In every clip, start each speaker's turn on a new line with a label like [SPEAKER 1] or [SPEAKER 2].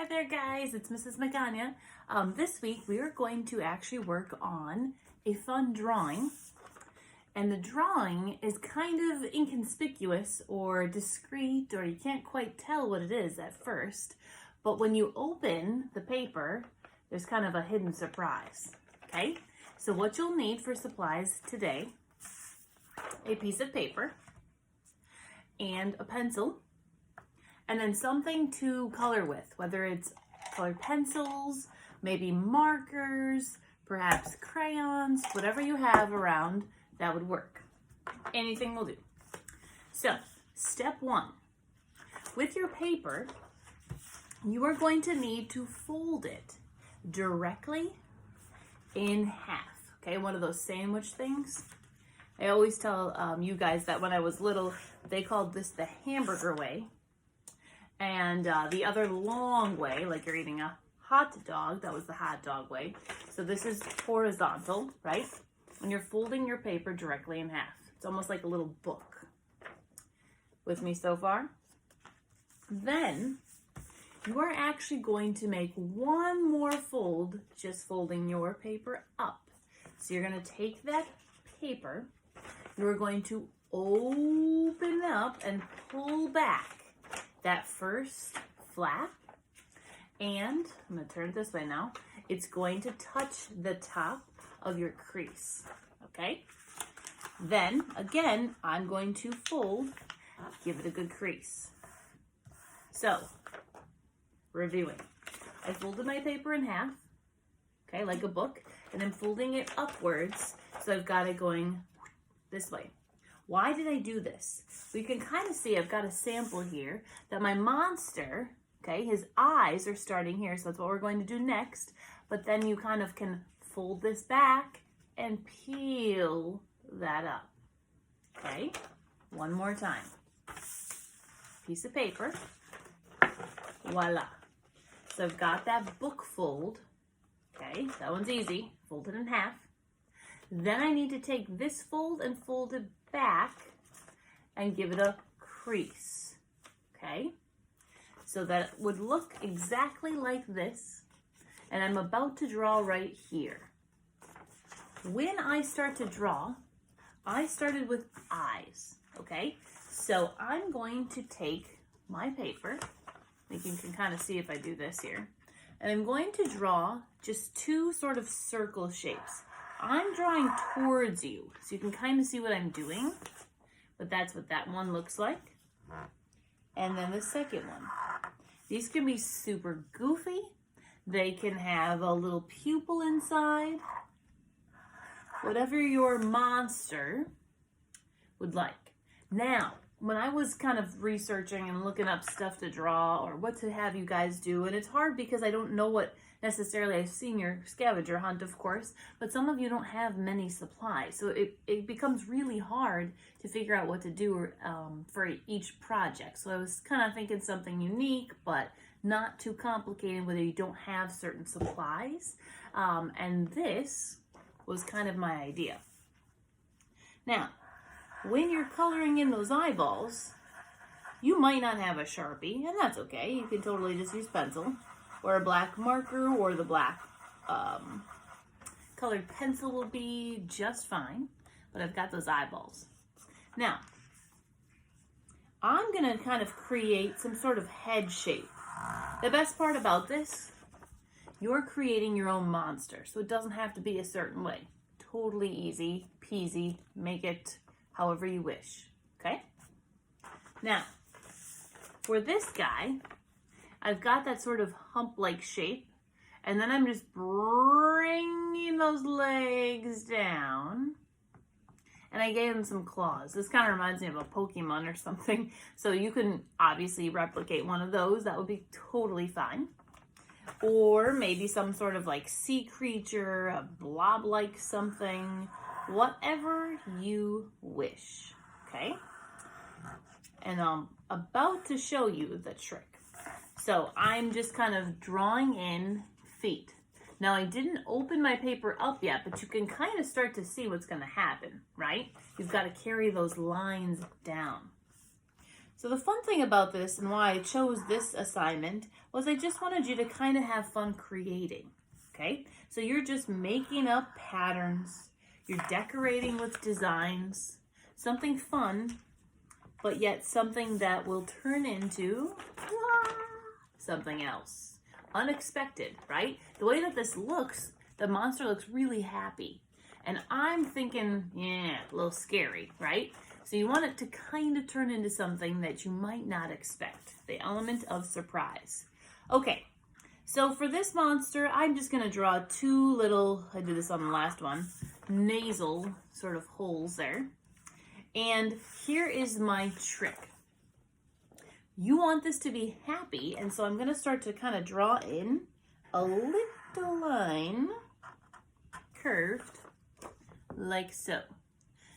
[SPEAKER 1] Hi there guys, it's Mrs. Magana. This week we are going to actually work on a fun drawing, and the drawing is kind of inconspicuous or discreet, or you can't quite tell what it is at first, but when you open the paper there's kind of a hidden surprise. Okay, so what you'll need for supplies today: a piece of paper and a pencil, and then something to color with, whether it's colored pencils, maybe markers, perhaps crayons, whatever you have around that would work. Anything will do. So, step one. With your paper, you are going to need to fold it directly in half. Okay, one of those sandwich things. I always tell you guys that when I was little, they called this the hamburger way. And the other long way, like you're eating a hot dog, that was the hot dog way. So this is horizontal, right? And you're folding your paper directly in half. It's almost like a little book. With me so far? Then you are actually going to make one more fold, just folding your paper up. So you're going to take that paper, you're going to open up and pull back that first flap, and I'm going to turn it this way now. It's going to touch the top of your crease, okay? Then, again, I'm going to fold, give it a good crease. So, reviewing. I folded my paper in half, okay, like a book, and then folding it upwards, so I've got it going this way. Why did I do this? So you can kind of see, I've got a sample here, that my monster, okay, his eyes are starting here, so that's what we're going to do next, but then you kind of can fold this back and peel that up, okay? One more time. Piece of paper, voila. So I've got that book fold, okay, that one's easy, fold it in half. Then I need to take this fold and fold it back and give it a crease, okay? So that it would look exactly like this, and I'm about to draw right here. When I start to draw, I started with eyes, okay? So I'm going to take my paper, I think you can kind of see if I do this here, and I'm going to draw just two sort of circle shapes. I'm drawing towards you, so you can kind of see what I'm doing, but that's what that one looks like. And then the second one. These can be super goofy. They can have a little pupil inside. Whatever your monster would like. Now, when I was kind of researching and looking up stuff to draw or what to have you guys do, and it's hard because I don't know what necessarily, I've seen your scavenger hunt, of course, but some of you don't have many supplies, so it becomes really hard to figure out what to do for each project. So I was kind of thinking something unique, but not too complicated, whether you don't have certain supplies, and this was kind of my idea. Now, when you're coloring in those eyeballs, you might not have a Sharpie, and that's okay. You can totally just use pencil, or a black marker, or the black colored pencil will be just fine, but I've got those eyeballs. Now, I'm gonna kind of create some sort of head shape. The best part about this, you're creating your own monster, so it doesn't have to be a certain way. Totally easy peasy, make it however you wish, okay? Now, for this guy, I've got that sort of hump-like shape, and then I'm just bringing those legs down, and I gave him some claws. This kind of reminds me of a Pokemon or something, so you can obviously replicate one of those. That would be totally fine. Or maybe some sort of like sea creature, a blob-like something, whatever you wish, okay? And I'm about to show you the trick. So I'm just kind of drawing in feet. Now I didn't open my paper up yet, but you can kind of start to see what's going to happen, right? You've got to carry those lines down. So the fun thing about this and why I chose this assignment was I just wanted you to kind of have fun creating, okay? So you're just making up patterns, you're decorating with designs, something fun, but yet something that will turn into something else. Unexpected, right? The way that this looks, the monster looks really happy. And I'm thinking, yeah, a little scary, right? So you want it to kind of turn into something that you might not expect. The element of surprise. Okay, so for this monster, I'm just going to draw two little, I did this on the last one, nasal sort of holes there. And here is my trick. You want this to be happy, and so I'm going to start to kind of draw in a little line, curved, like so.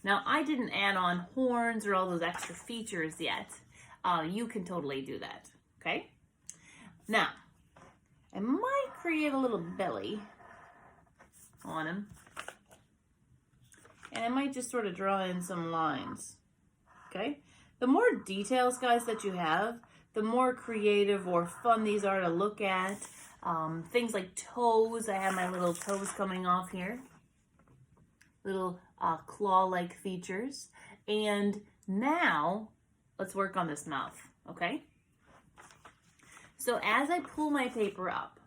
[SPEAKER 1] Now, I didn't add on horns or all those extra features yet. You can totally do that, okay? Now, I might create a little belly on him. And I might just sort of draw in some lines, okay? The more details, guys, that you have, the more creative or fun these are to look at. Things like toes. I have my little toes coming off here. Little claw-like features. And now, let's work on this mouth, okay? So as I pull my paper up,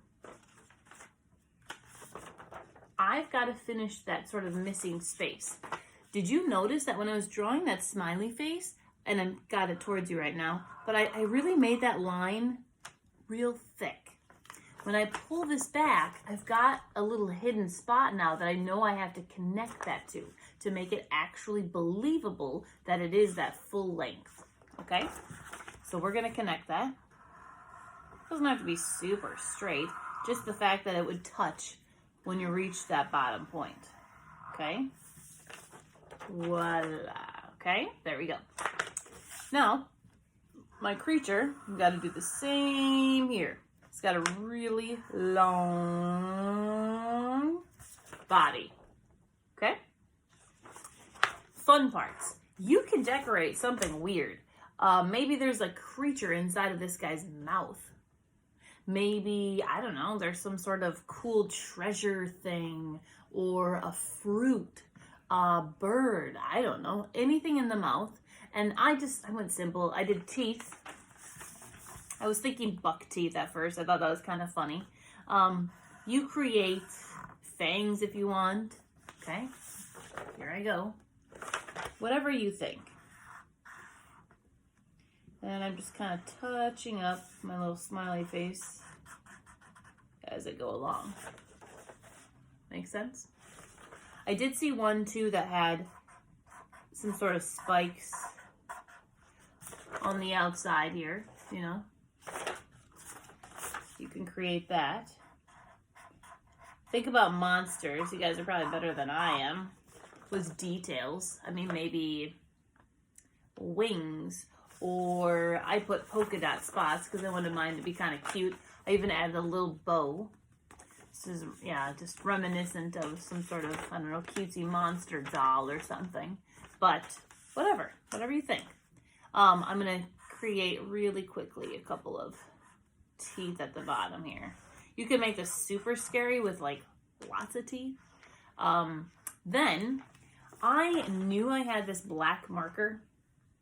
[SPEAKER 1] I've got to finish that sort of missing space. Did you notice that when I was drawing that smiley face, and I've got it towards you right now, but I really made that line real thick. When I pull this back, I've got a little hidden spot now that I know I have to connect that to make it actually believable that it is that full length, okay? So we're gonna connect that. Doesn't have to be super straight, just the fact that it would touch when you reach that bottom point, okay? Voila, okay? There we go. Now, my creature, we've got to do the same here. It's got a really long body, okay? Fun parts. You can decorate something weird. Maybe there's a creature inside of this guy's mouth. Maybe, I don't know, there's some sort of cool treasure thing or a fruit, a bird, I don't know, anything in the mouth. And I went simple. I did teeth. I was thinking buck teeth at first. I thought that was kind of funny. You create fangs if you want. Okay, here I go. Whatever you think. And I'm just kind of touching up my little smiley face as I go along. Make sense? I did see one too that had some sort of spikes on the outside here, you know. You can create that. Think about monsters. You guys are probably better than I am with details. I mean, maybe wings, or I put polka dot spots because I wanted mine to be kind of cute. I even added a little bow. This is, yeah, just reminiscent of some sort of, I don't know, cutesy monster doll or something. But whatever you think. I'm going to create really quickly a couple of teeth at the bottom here. You can make this super scary with like lots of teeth. Then I knew I had this black marker,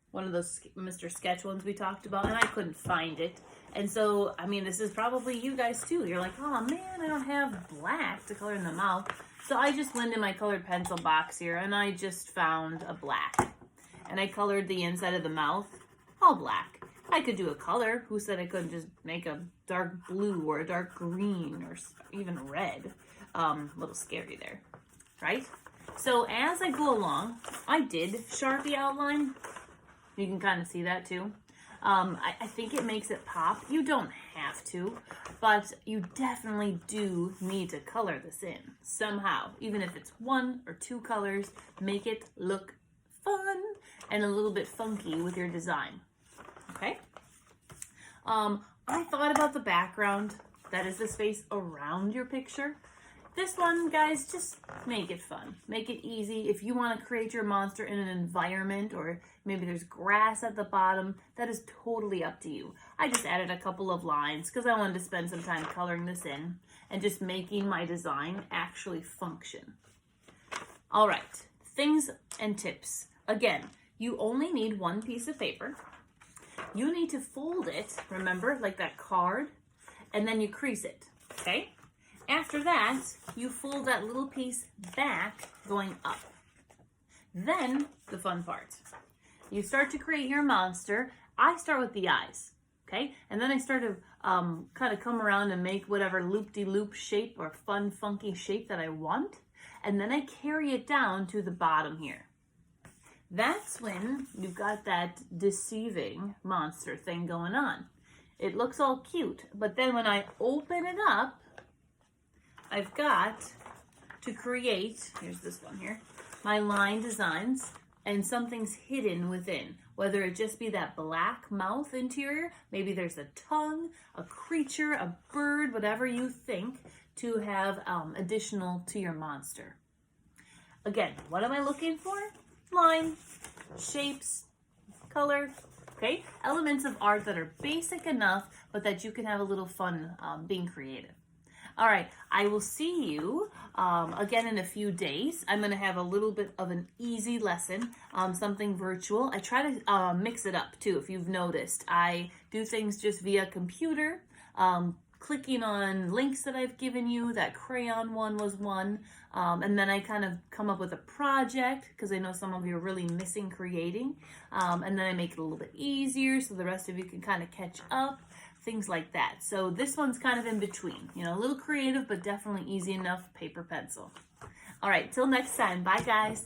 [SPEAKER 1] one of those Mr. Sketch ones we talked about, and I couldn't find it. And so, I mean, this is probably you guys too. You're like, oh man, I don't have black to color in the mouth. So I just went in my colored pencil box here and I just found a black. And I colored the inside of the mouth all black. I could do a color. Who said I couldn't just make a dark blue or a dark green or even red? A little scary there, right? So as I go along, I did Sharpie outline. You can kind of see that too. I think it makes it pop. You don't have to, but you definitely do need to color this in somehow. Even if it's 1 or 2 colors, make it look fun and a little bit funky with your design. Okay? I thought about the background. That is the space around your picture. this one, guys, just make it fun. Make it easy. If you want to create your monster in an environment, or maybe there's grass at the bottom, that is totally up to you. I just added a couple of lines because I wanted to spend some time coloring this in and just making my design actually function. All right, things and tips. Again, you only need one piece of paper. You need to fold it, remember, like that card, and then you crease it, okay? After that, you fold that little piece back going up. Then, the fun part. You start to create your monster. I start with the eyes, okay? And then I start to kind of come around and make whatever loop-de-loop shape or fun, funky shape that I want. And then I carry it down to the bottom here. That's when you've got that deceiving monster thing going on. It looks all cute, but then when I open it up, I've got to create, here's this one here, my line designs, and something's hidden within. Whether it just be that black mouth interior, maybe there's a tongue, a creature, a bird, whatever you think to have additional to your monster. Again, what am I looking for? Line, shapes, color, okay? Elements of art that are basic enough, but that you can have a little fun being creative. All right, I will see you again in a few days. I'm going to have a little bit of an easy lesson, something virtual. I try to mix it up too, if you've noticed. I do things just via computer, clicking on links that I've given you. That crayon one was one. And then I kind of come up with a project because I know some of you are really missing creating. And then I make it a little bit easier so the rest of you can kind of catch up. Things like that. So this one's kind of in between, you know, a little creative, but definitely easy enough paper pencil. All right, till next time. Bye, guys.